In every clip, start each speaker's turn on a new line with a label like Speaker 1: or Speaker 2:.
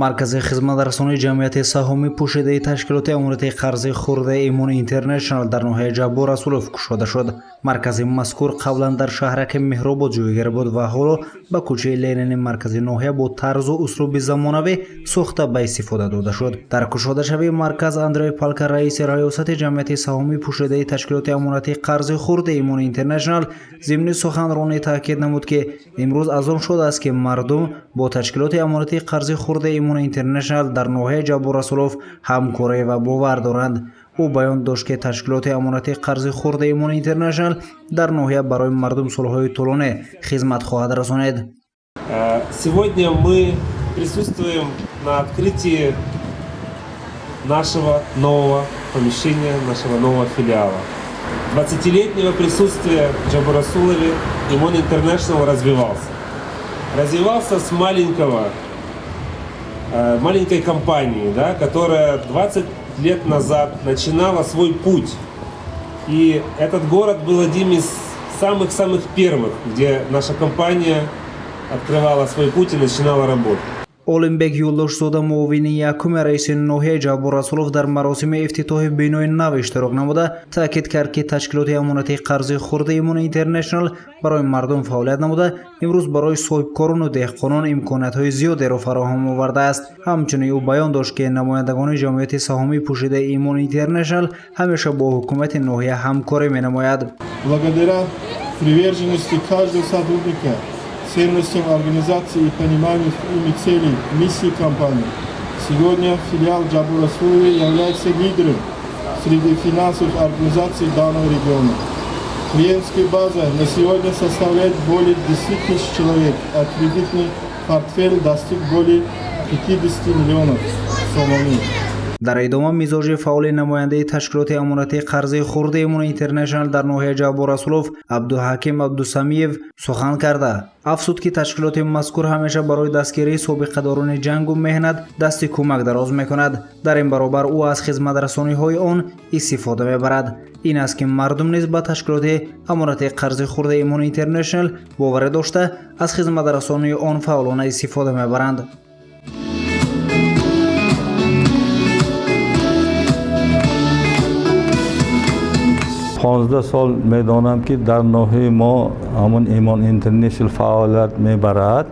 Speaker 1: маркази хизматрасонии ҷамъияти саҳомӣ пӯшидаи ташкилоти амонати қарзи хурда Имон Интернешнл дар ноҳияи Ҷаббор Расулов кушода шуд. Маркази мазкур қаблан дар шаҳраки Меҳробод ҷойгир буд ва ҳоло ба кӯчаи Ленини маркази ноҳия бо тарзу услуби замонавӣ сохта ба истифода дода шуд. Дар кушодашавии марказ Андрей Палка раиси раёсати ҷамъияти саҳомӣ пӯшидаи ташкилоти амонати қарзи хурда Имон Интернешнл зимни суханронӣ таъкид намуд ки имрӯз аз он шудааст ки мардум бо ташкилоти амонати қарзи хурда Имон Интернешнл дар ноҳияи Ҷаббор Расулов ҳамкорӣ ва бовар доранд. ӯ баён дошт ки ташкилоти амонати қарзи хурда Имон Интернешнл дар ноҳия барои мардум солҳои тӯлонӣ хизмат хоҳад расонид.
Speaker 2: Сегодня мы присутствуем на открытии нашего нового помещения, нашего нового филиала. 20-летнего присутствия в Ҷаббор Расулове Имон Интернешнл развивался. Развивался с маленькой компании, да, которая 20 лет назад начинала свой путь. И этот город был одним из самых-самых первых, где наша компания открывала свой путь и начинала работать.
Speaker 1: Олимбек Юлдошзода муовини якуми раиси ноҳияи Ҷаббор Расулов дар маросими ифтитоҳи бинои нав иштирок намуда таъкид кард ки ташкилоти амонати қарзи хурда Имон Интернешнл барои мардум фаъолият намуда имрӯз барои соҳибкорону деҳқонон имкониятҳои зиёдеро фароҳам овардааст. Ҳамчунин ӯ баён дошт ки намояндагони ҷамъияти саҳомӣ пӯшидаи Имон Интернешнл ҳамеша бо ҳукумати ноҳия ҳамкорӣ менамояд.
Speaker 3: Благодаря приверженности каждого сотрудника, ценностям организации и пониманию ими целей, миссии компании, сегодня филиал Ҷаббор Расулова является лидером среди финансовых организаций данного региона. Клиентская база на сегодня составляет более 10 тысяч человек, а кредитный портфель достиг более 50 миллионов сомоней.
Speaker 1: дар идома мизоҷи фаъоли намояндаи ташкилоти амонати қарзи хурда Имон Интернешнл дар ноҳияи Ҷаббор Расулов Абдуҳаким Абдусамиев сухан карда афзуд ки ташкилоти мазкур ҳамеша барои дастгирии собиқадорони ҷангу меҳнат дасти кӯмак дароз мекунад. дар ин баробар ӯ аз хизматрасониҳои он истифода мебарад. ин аст ки мардум низ ба ташкилоти амонати қарзи хурда Имон Интернешнл боварӣ дошта аз хизматрасонии он фаъолона истифода мебаранд.
Speaker 4: 15 سال میدانم که در ناحیه ما همون ایمان اینترنشنل فعالیت میبرد.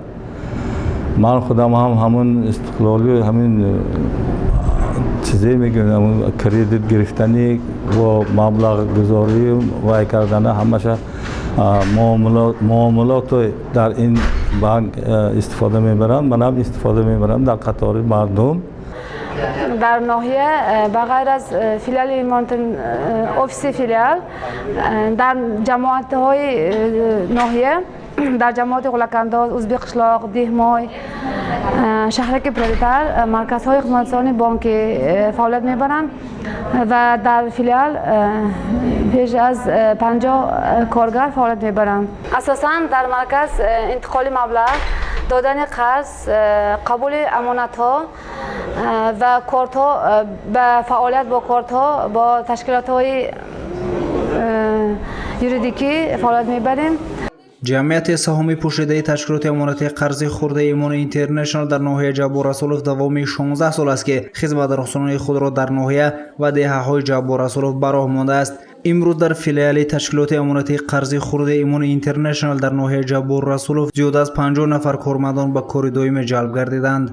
Speaker 4: من خودم همون استقلالی همین چیزی میگم، کردیت گرفتنی و مبلغ گذاری و کردن همشه معاملات در این بانک استفاده میبرم. من هم استفاده میبرم در قطار مردم.
Speaker 5: در ناحیه بغیر از فیلیال ایمان آفیس فیلیال در جماعت های ناحیه در جماعت غلکانداز، ازبی قشلاق، دیهمای، شهرک پرولتار مرکزهای خدمترسانی بانکی فعالیت میبرند و در فیلیال بیش از 50 کارگر فعالیت میبرند. اساساً در مرکز انتقال مبلغ، دادن قرض، قبول امانت ها و کارت ها به فعالیت با کارت ها با تشکیلات های یوریدیکی فعالیت میبریم.
Speaker 1: ҷамъияти саҳомӣ пӯшидаи ташкилоти амонати қарзи хурда Имон Интернешнл дар ноҳияи Ҷаббор Расулов давоми 16 сол аст ки хизматрасонии худро дар ноҳия ва деҳаҳои Ҷаббор Расулов ба роҳ мондааст. имрӯз дар филиали ташкилоти амонати қарзи хурда Имон Интернешнл дар ноҳияи Ҷаббор Расулов зиёда аз 50 нафар кормандон ба кори доимӣ ҷалб гардиданд.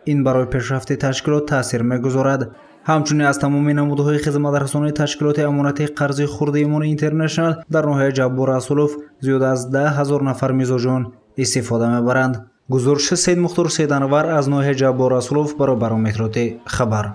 Speaker 1: ин барои пешрафти ташкилот таъсир мегузорад. ҳамчунин аз тамоми намудҳои хизматрасонии ташкилоти амонати қарзи хурда Имон Интернешнл дар ноҳияи Ҷаббор Расулов зиёда аз 10 000 нафар мизоҷон истифода мебаранд. гузориши Саид Мухтор Сейданвар аз ноҳияи Ҷаббор Расулов барои баромаи иттилоотӣ хабар.